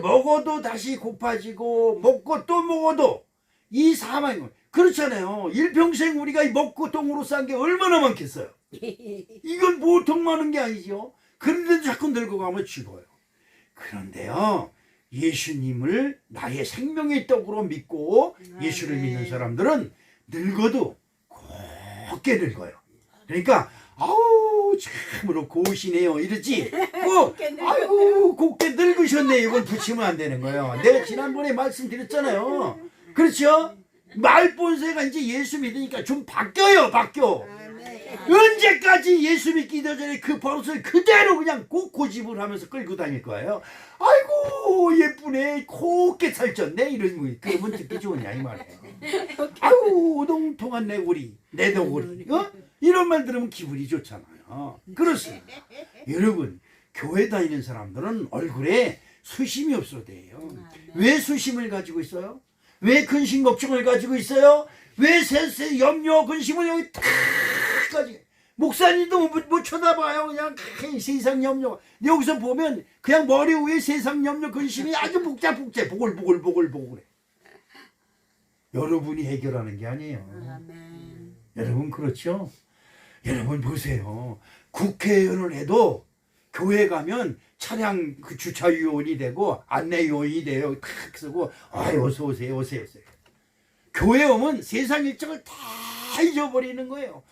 먹어도 다시 고파지고 먹고 또 먹어도 이 사망이 그렇잖아요. 일평생 우리가 먹고 똥으로 싼 게 얼마나 많겠어요. 이건 보통 많은 게 아니죠. 그런데도 자꾸 늙어가면 죽어요. 그런데요, 예수님을 나의 생명의 떡으로 믿고 예수를 믿는 사람들은 늙어도 곱게 늙어요. 그러니까 아우 참으로 고우시네요 이러지 꼭 아이고 곱게 늙으셨네 이건 붙이면 안 되는 거예요. 내가 지난번에 말씀드렸잖아요. 그렇죠? 말본세가 이제 예수 믿으니까 좀 바뀌어요. 언제까지 예수 믿기 전에 그 버릇을 그대로 그냥 꼭 고집을 하면서 끌고 다닐 거예요. 아이고 예쁘네 곱게 살쪘네 이런 그러면 듣기 좋으냐 이 말이에요. 아이고 오동통한 내 우리 내 도구리 이런 말 들으면 기분이 좋잖아요. 그렇습니다. 여러분 교회 다니는 사람들은 얼굴에 수심이 없어도 돼요. 왜 수심을 가지고 있어요? 왜 근심 걱정을 가지고 있어요? 왜 염려 근심을 여기 탁 가지고 목사님도 못 쳐다봐요. 그냥 세상 염려 여기서 보면 그냥 머리 위에 세상 염려 근심이 아주 복잡해 보글보글해. 여러분이 해결하는 게 아니에요. 아멘. 여러분 그렇죠? 여러분 보세요. 국회의원을 해도 교회 가면 차량 그 주차위원이 되고 안내위원이 돼요. 탁 쓰고 어서 오세요. 교회 오면 세상 일정을 다 잊어버리는 거예요.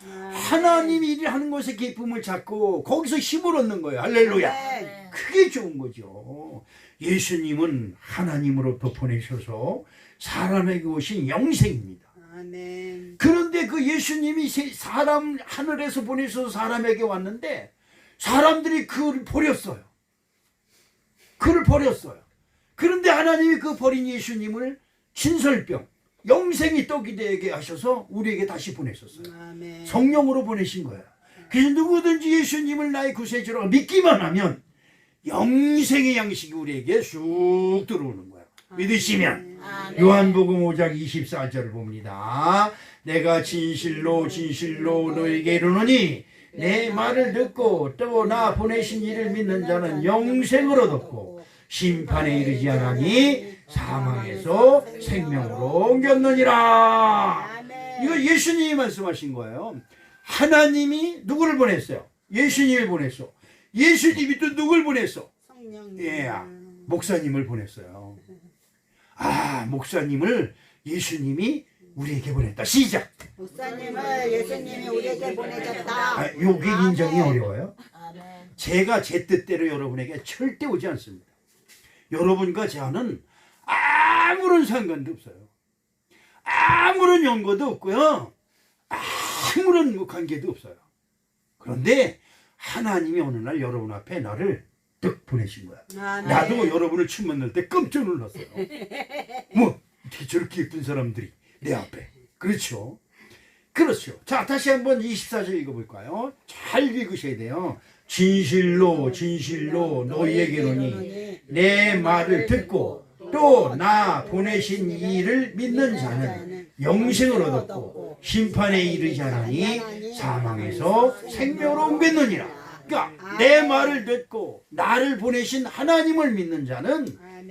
하나님이 일하는 것에 기쁨을 찾고 거기서 힘을 얻는 거예요. 할렐루야. 그게 좋은 거죠. 예수님은 하나님으로부터 보내셔서 사람에게 오신 영생입니다. 아멘. 그런데 그 예수님이 사람 하늘에서 보내셔서 사람에게 왔는데 사람들이 그를 버렸어요. 그런데 하나님이 그 버린 예수님을 진설병, 영생이 떡이 되게 하셔서 우리에게 다시 보내셨어요. 아멘. 성령으로 보내신 거예요. 그래서 누구든지 예수님을 나의 구세주로 믿기만 하면 영생의 양식이 우리에게 쑥 들어오는 거예요. 믿으시면 요한복음 5장 24절을 봅니다. 내가 진실로 너에게 이르노니 내 말을 듣고 또 나 보내신 이를 믿는 자는 영생을 얻었고 심판에 이르지 않으니 사망에서 생명으로 옮겼느니라. 이거 예수님이 말씀하신 거예요. 하나님이 누구를 보냈어요? 예수님을 보냈어. 예수님이 또 누굴 보냈어? 성령님. 예, 목사님을 보냈어요. 목사님을 예수님이 우리에게 보냈다. 시작. 목사님을 예수님이 우리에게 보내셨다. 요게 인정이 어려워요. 아멘. 제가 제 뜻대로 여러분에게 절대 오지 않습니다. 여러분과 저는 아무런 상관도 없어요. 아무런 연고도 없고요. 아무런 관계도 없어요. 그런데 하나님이 어느 날 여러분 앞에 나를 딱 보내신 거야. 아멘. 나도 여러분을 처음 만날 때 깜짝 놀랐어요. 뭐 어떻게 저렇게 예쁜 사람들이 내 앞에. 그렇죠. 자, 다시 한번 24절 읽어볼까요? 잘 읽으셔야 돼요. 진실로 너희에게로니 내 말을 듣고 또 나 보내신 이를 믿는 자는 영생을 얻었고 심판에 이르지 않으니 사망에서 생명으로 옮겼느니라. 그러니까 내 말을 듣고 나를 보내신 하나님을 믿는 자는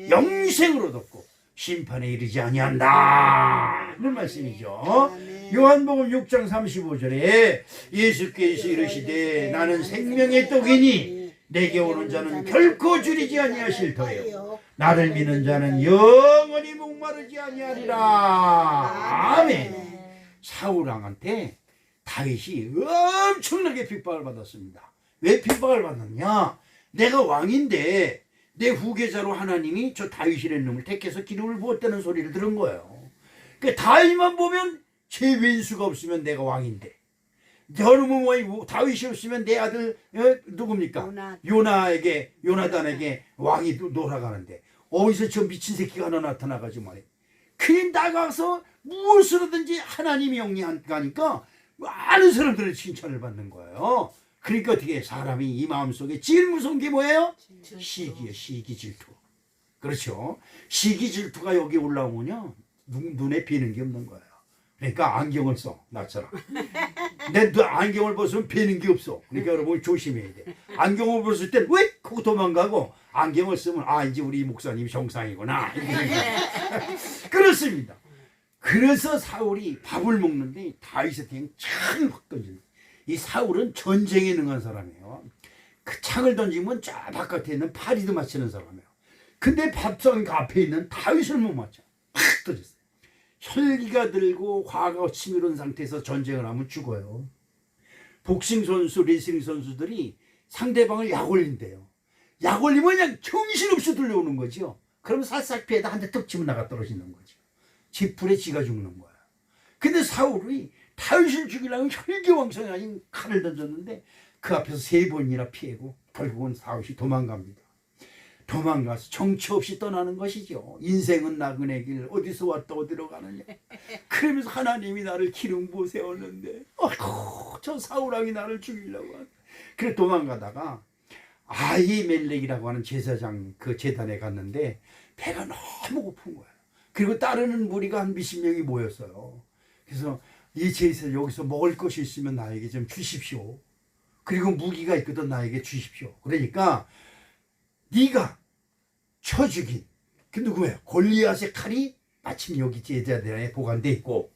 영생을 얻었고 심판에 이르지 아니한다. 이런 말씀이죠. 요한복음 6장 35절에 예수께서 이르시되 나는 생명의 떡이니 내게 오는 자는 결코 줄이지 아니하실 터요 나를 믿는 자는 영원히 목마르지 아니하리라. 아멘. 사울왕한테 다윗이 엄청나게 핍박을 받았습니다. 왜 핍박을 받았냐? 내가 왕인데 내 후계자로 하나님이 저 다윗이라는 놈을 택해서 기름을 부었다는 소리를 들은 거예요. 그 다윗만 보면 제 왼수가 없으면 내가 왕인데 저놈은 뭐 다윗이 없으면 내 아들 누굽니까? 요나단에게 왕이 돌아가는데 어디서 저 미친 새끼가 하나 나타나가지고 말이야. 그냥 나가서 무엇으로든지 하나님이 영리하니까 많은 사람들의 칭찬을 받는 거예요. 그러니까 어떻게 사람이 이 마음속에 제일 무서운 게 뭐예요? 시기예요. 시기 질투. 그렇죠. 시기 질투가 여기 올라오면요 눈에 뵈는 게 없는 거예요. 그러니까 안경을 써. 나처럼. 내 안경을 벗으면 뵈는 게 없어. 그러니까 여러분 조심해야 돼. 안경을 벗을 땐 왜? 그거 도망가고 안경을 쓰면 아 이제 우리 목사님이 정상이구나. 그렇습니다. 그래서 사울이 밥을 먹는데 다윗한테 그냥 창을 확 던지는. 이 사울은 전쟁에 능한 사람이에요. 그 창을 던지면 저 바깥에 있는 파리도 맞히는 사람이에요. 근데 밥상 앞에 있는 다윗을 못 맞춰. 확 던졌어요. 혈기가 들고 화가 치밀은 상태에서 전쟁을 하면 죽어요. 복싱 선수, 레슬링 선수들이 상대방을 약 올린대요. 약 올리면 그냥 정신없이 들려오는 거죠. 그러면 살짝 피해다 한 대 턱 치면 나가 떨어지는 거죠. 지풀에 지가 죽는 거야. 근데 사울이 다윗을 죽이려고 혈기왕성하게 칼을 던졌는데 그 앞에서 3번이나 피하고 결국은 다윗이 도망갑니다. 도망가서 정처 없이 떠나는 것이죠. 인생은 나그네 길 어디서 왔다 어디로 가느냐. 그러면서 하나님이 나를 기름 부어 세웠는데 저 사울왕이 나를 죽이려고 하네. 그래 도망가다가 아히멜렉이라고 하는 제사장 그 제단에 갔는데 배가 너무 고픈 거예요. 그리고 따르는 무리가 한 몇십 명이 모였어요. 그래서 이 제사 여기서 먹을 것이 있으면 나에게 좀 주십시오. 그리고 무기가 있거든 나에게 주십시오. 그러니까 네가 쳐 죽인 그 누구예요? 골리앗의 칼이 마침 여기 제자들에 보관돼 있고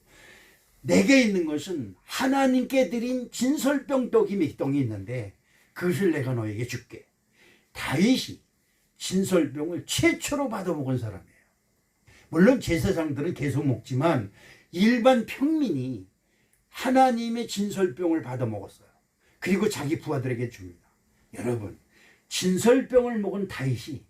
내게 있는 것은 하나님께 드린 진설병 떡이 몇 덩이 있는데 그것을 내가 너에게 줄게. 다윗이 진설병을 최초로 받아먹은 사람이에요. 물론 제사장들은 계속 먹지만 일반 평민이 하나님의 진설병을 받아먹었어요. 그리고 자기 부하들에게 줍니다. 여러분 진설병을 먹은 다윗이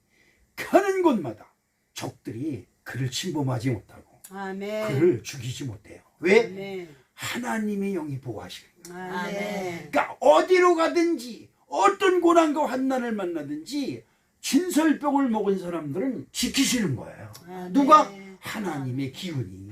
가는 곳마다 적들이 그를 침범하지 못하고 아멘. 그를 죽이지 못해요. 왜? 아멘. 하나님의 영이 보호하시는 거예요. 아멘. 그러니까 어디로 가든지 어떤 고난과 환난을 만나든지 진설병을 먹은 사람들은 지키시는 거예요. 아멘. 누가? 하나님의 기운이.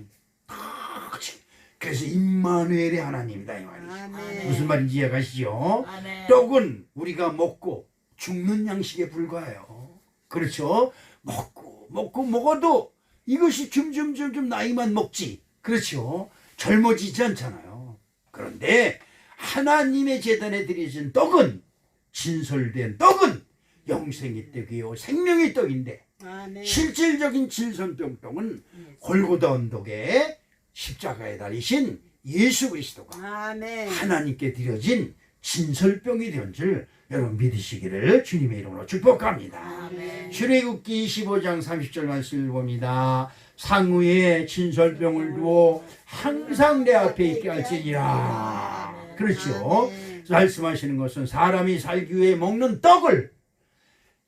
그래서 임마누엘의 하나님이다 이 말이죠. 아멘. 무슨 말인지 이해가시죠? 아멘. 떡은 우리가 먹고 죽는 양식에 불과해요. 그렇죠? 먹어도 이것이 점점 나이만 먹지. 그렇죠? 젊어지지 않잖아요. 그런데 하나님의 제단에 드려진 떡은 진설된 떡은 영생의 떡이요 생명의 떡인데 아멘. 실질적인 진설병떡은 골고다 언덕에 십자가에 달리신 예수 그리스도가 아멘. 하나님께 드려진 진설병이 된 줄 여러분 믿으시기를 주님의 이름으로 축복합니다. 아멘. 출애굽기 25장 30절 말씀을 봅니다. 상위에 진설병을 두어 항상 내 앞에 있게 할지니라. 그렇죠. 아멘. 말씀하시는 것은 사람이 살기 위해 먹는 떡을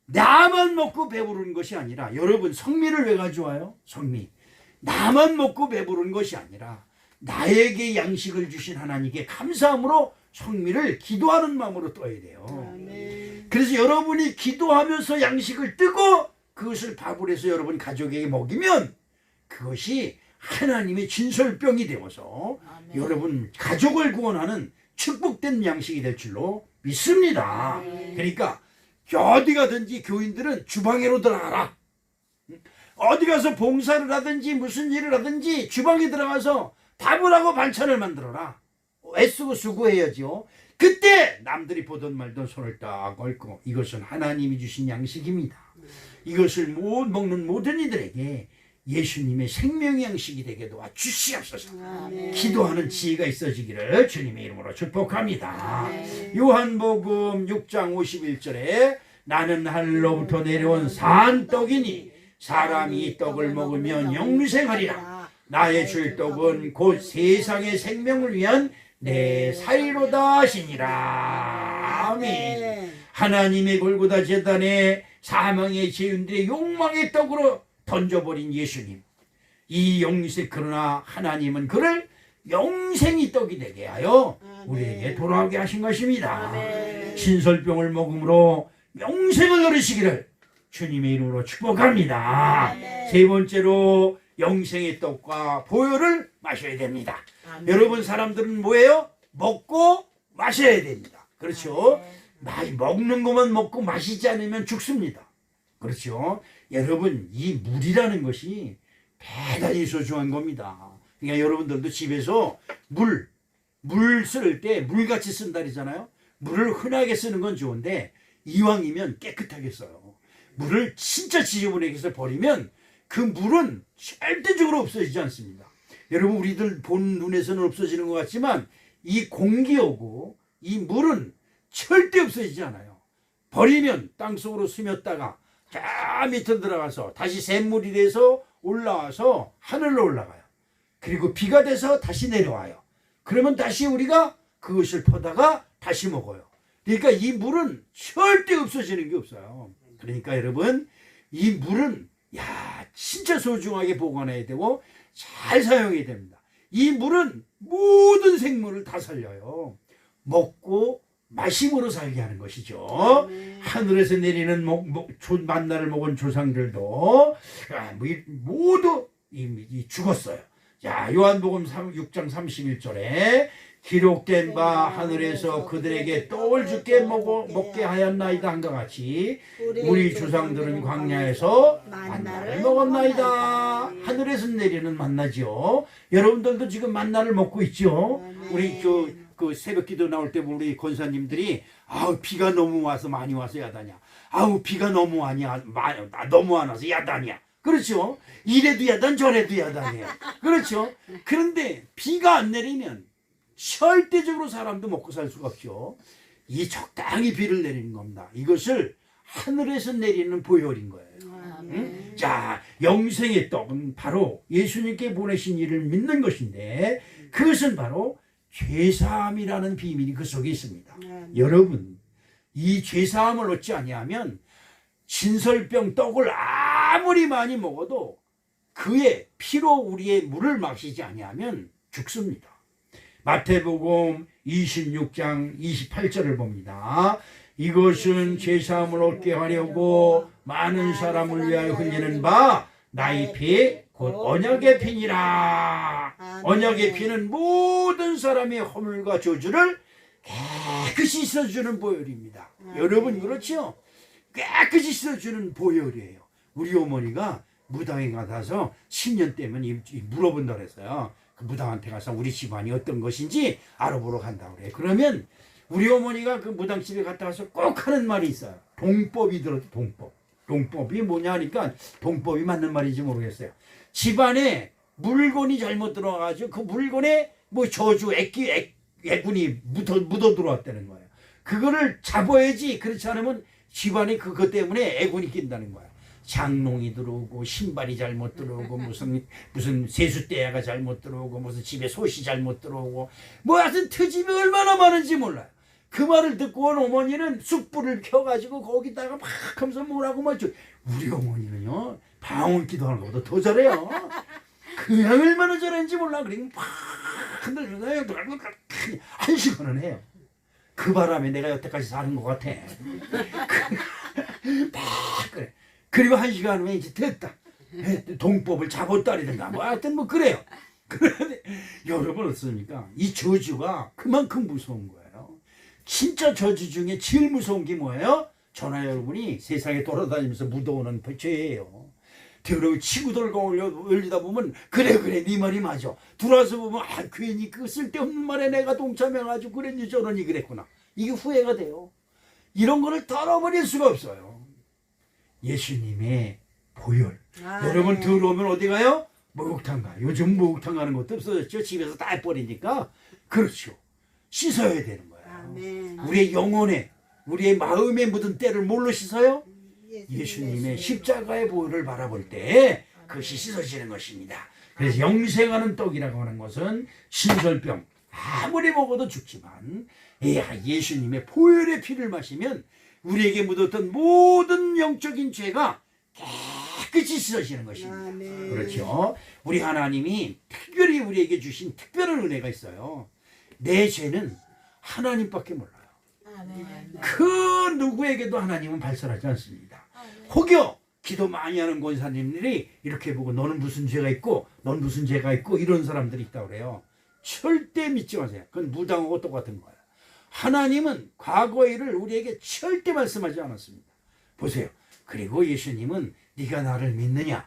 나만 먹고 배부른 것이 아니라 여러분 성미를 왜 가져와요? 성미. 나만 먹고 배부른 것이 아니라 나에게 양식을 주신 하나님께 감사함으로 성미를 기도하는 마음으로 떠야 돼요. 아멘. 그래서 여러분이 기도하면서 양식을 뜨고 그것을 밥을 해서 여러분 가족에게 먹이면 그것이 하나님의 진설병이 되어서 아멘. 여러분 가족을 구원하는 축복된 양식이 될 줄로 믿습니다. 그러니까 어디 가든지 교인들은 주방에로 들어가라. 어디 가서 봉사를 하든지 무슨 일을 하든지 주방에 들어가서 밥을 하고 반찬을 만들어라. 애쓰고 수고해야죠. 그때 남들이 보던 말던 손을 딱 얹고 이것은 하나님이 주신 양식입니다. 이것을 못 먹는 모든 이들에게 예수님의 생명 양식이 되게 도와 주시옵소서. 아멘. 기도하는 지혜가 있어지기를 주님의 이름으로 축복합니다. 요한복음 6장 51절에 나는 하늘로부터 내려온 산떡이니 사람이 이 떡을 먹으면 영생하리라. 나의 줄 떡은 곧 세상의 생명을 위한 내 살이로다 하시니라. 아멘. 하나님의 골고다 제단에 사망의 죄인들의 욕망의 떡으로 던져버린 예수님. 이 영생, 그러나 하나님은 그를 영생이 떡이 되게 하여 우리에게 돌아오게 하신 것입니다. 신설병을 먹음으로 영생을 얻으시기를 주님의 이름으로 축복합니다. 세 번째로 영생의 떡과 보혈을 마셔야 됩니다. 여러분, 사람들은 뭐예요? 먹고 마셔야 됩니다. 그렇죠? 먹는 것만 먹고 마시지 않으면 죽습니다. 그렇죠? 여러분, 이 물이라는 것이 대단히 소중한 겁니다. 그러니까 여러분들도 집에서 물 쓸 때 물같이 쓴다 그러잖아요. 물을 흔하게 쓰는 건 좋은데 이왕이면 깨끗하게 써요. 물을 진짜 지저분하게 해서 버리면 그 물은 절대적으로 없어지지 않습니다. 여러분, 우리들 본 눈에서는 없어지는 것 같지만 이 공기하고 이 물은 절대 없어지지 않아요. 버리면 땅속으로 스며다가 저 밑에 들어가서 다시 샘물이 돼서 올라와서 하늘로 올라가요. 그리고 비가 돼서 다시 내려와요. 그러면 다시 우리가 그것을 퍼다가 다시 먹어요. 그러니까 이 물은 절대 없어지는 게 없어요. 그러니까 여러분, 이 물은 진짜 소중하게 보관해야 되고 잘 사용해야 됩니다. 이 물은 모든 생물을 다 살려요. 먹고 마심으로 살게 하는 것이죠. 하늘에서 내리는 만나를 먹은 조상들도 모두 죽었어요. 자, 요한복음 6장 31절에 기록된 바 하늘에서 그들에게 떡을 주게 먹게 하였나이다 한것 같이 우리 조상들은 광야에서 만나를 먹었나이다. 하늘에서 내리는 만나죠. 여러분들도 지금 만나를 먹고 있죠. 우리 그 새벽 기도 나올 때 우리 권사님들이 비가 너무 와서 많이 와서 야단이야. 비가 너무 너무 안 와서 야단이야. 그렇죠? 이래도 야단 저래도 야단이에요. 그렇죠? 그런데 비가 안 내리면 절대적으로 사람도 먹고 살 수가 없죠. 이 적당히 비를 내리는 겁니다. 이것을 하늘에서 내리는 보혈인 거예요. 응? 자, 영생의 떡은 바로 예수님께 보내신 이를 믿는 것인데 그것은 바로 죄사함이라는 비밀이 그 속에 있습니다. 여러분, 이 죄사함을 얻지 아니하면 진설병 떡을 아무리 많이 먹어도 그의 피로 우리의 물을 마시지 아니하면 죽습니다. 마태복음 26장 28절을 봅니다. 이것은 죄사함을 얻게 하려고 많은 사람을 위하여 흘리는 바 나의 피 곧 언약의 피니라. 언약의 피는 모든 사람의 허물과 저주를 깨끗이 씻어주는 보혈입니다. 여러분, 그렇죠? 깨끗이 씻어주는 보혈이에요. 우리 어머니가 무당에 가서 10년 때면 물어본다고 했어요. 그 무당한테 가서 우리 집안이 어떤 것인지 알아보러 간다고 그래요. 그러면 우리 어머니가 그 무당집에 갔다 와서 꼭 하는 말이 있어요. 동법이 들어도 동법. 동법이 뭐냐 하니까 동법이 맞는 말인지 모르겠어요. 집안에 물건이 잘못 들어가가지고 그 물건에 저주, 애군이 묻어 들어왔다는 거예요. 그거를 잡아야지. 그렇지 않으면 집안에 그것 때문에 애군이 낀다는 거야. 장롱이 들어오고 신발이 잘못 들어오고 무슨 세숫대야가 잘못 들어오고 무슨 집에 솥이 잘못 들어오고 하여튼 트집이 얼마나 많은지 몰라요. 그 말을 듣고 온 어머니는 숯불을 켜가지고 거기다가 막 하면서 뭐라고 말죠. 우리 어머니는요 방울 기도하는 것보다 더 잘해요. 그냥 얼마나 잘하는지 몰라. 그러니까 막 흔들면서 1시간은 해요. 그 바람에 내가 여태까지 사는 것 같아. 막 그래. 그리고 1시간 후에 이제 됐다. 동법을 잡았다리든가 하여튼 그래요. 그런데 여러분 어떻습니까? 이 저주가 그만큼 무서운 거예요. 진짜 저주 중에 제일 무서운 게 뭐예요? 저나 여러분이 세상에 돌아다니면서 묻어오는 죄예요. 그러고 치고 들고 올리다 보면 그래 네 말이 맞아. 들어와서 보면 괜히 그 쓸데없는 말에 내가 동참해가지고 그랬니 저러니 그랬구나. 이게 후회가 돼요. 이런 거를 털어버릴 수가 없어요. 예수님의 보혈. 여러분 들어오면 어디 가요? 목욕탕 가요. 요즘 목욕탕 가는 것도 없어졌죠. 집에서 다 해버리니까. 그렇죠. 씻어야 되는 거예요. 아멘. 우리의 영혼에 우리의 마음에 묻은 때를 뭘로 씻어요? 예수님의 십자가의 보혈을 바라볼 때 그것이 씻어지는 것입니다. 그래서 영생하는 떡이라고 하는 것은 신설병 아무리 먹어도 죽지만 예수님의 보혈의 피를 마시면 우리에게 묻었던 모든 영적인 죄가 깨끗이 씻어지는 것입니다. 아멘. 그렇죠. 우리 하나님이 특별히 우리에게 주신 특별한 은혜가 있어요. 내 죄는 하나님밖에 몰라요. 그 누구에게도 하나님은 발설하지 않습니다. 혹여 기도 많이 하는 권사님들이 이렇게 보고 너는 무슨 죄가 있고 넌 무슨 죄가 있고 이런 사람들이 있다고 그래요. 절대 믿지 마세요. 그건 무당하고 똑같은 거예요. 하나님은 과거의 일을 우리에게 절대 말씀하지 않았습니다. 보세요. 그리고 예수님은 네가 나를 믿느냐?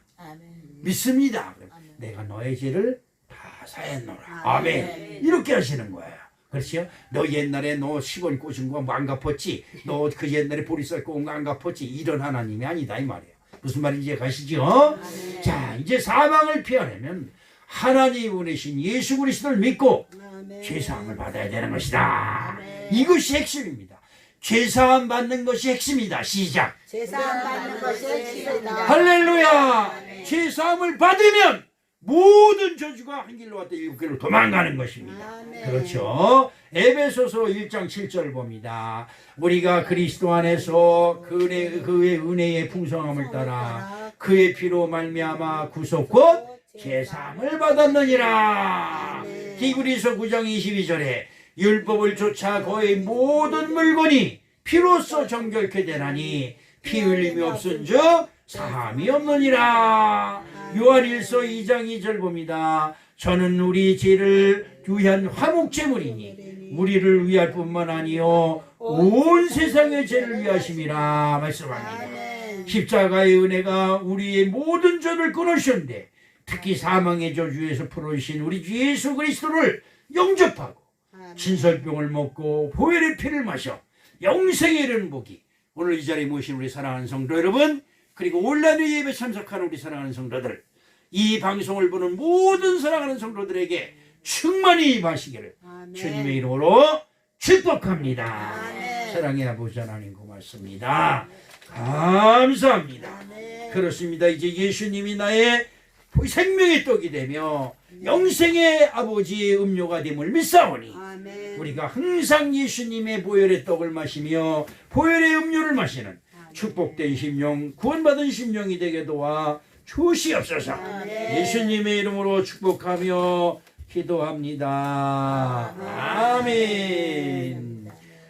믿습니다. 내가 너의 죄를 다 사했노라. 아멘. 이렇게 하시는 거예요. 그렇죠? 너 옛날에 너 10원 꽂은 거 안 갚았지? 너 그 옛날에 보리쌀 꽂은 거 안 갚았지? 이런 하나님이 아니다 이 말이에요. 무슨 말인지 가시죠? 자, 이제 사망을 피하려면 하나님이 보내신 예수 그리스도를 믿고 죄사함을 받아야 되는 것이다. 이것이 핵심입니다. 죄사함 받는 것이 핵심이다. 시작. 죄사함 받는 것이 핵심이다. 할렐루야. 죄사함을 받으면 모든 저주가 한 길로 왔다 일곱 길로 도망가는 것입니다. 그렇죠. 에베소서 1장 7절 봅니다. 우리가 그리스도 안에서 그의 은혜의 풍성함을 따라 그의 피로 말미암아 구속 곧 죄사함을 받았느니라. 히브리서 9장 22절에 율법을 쫓아 거의 모든 물건이 피로써 정결케 되나니 피 흘림이 없은즉 사함이 없느니라. 요한일서 2장 2절 봅니다. 저는 우리 죄를 위한 화목제물이니 우리를 위할 뿐만 아니요 온 세상의 죄를 위하심이라 말씀합니다. 십자가의 은혜가 우리의 모든 죄를 끊으셨는데 특히 사망의 저주에서 풀어주신 우리 주 예수 그리스도를 영접하고 진설병을 먹고 보혈의 피를 마셔 영생에 이르는 복이 오늘 이 자리에 모신 우리 사랑하는 성도 여러분, 그리고 온라인 예배 참석하는 우리 사랑하는 성도들, 이 방송을 보는 모든 사랑하는 성도들에게 충만히 임하시기를 주님의 이름으로 축복합니다. 사랑의 아버지 하나님 고맙습니다. 감사합니다. 그렇습니다. 이제 예수님이 나의 생명의 떡이 되며 영생의 아버지의 음료가 됨을 믿사오니 우리가 항상 예수님의 보혈의 떡을 마시며 보혈의 음료를 마시는 축복된 심령, 구원받은 심령이 되게 도와 주시옵소서. 예수님의 이름으로 축복하며 기도합니다. 아멘.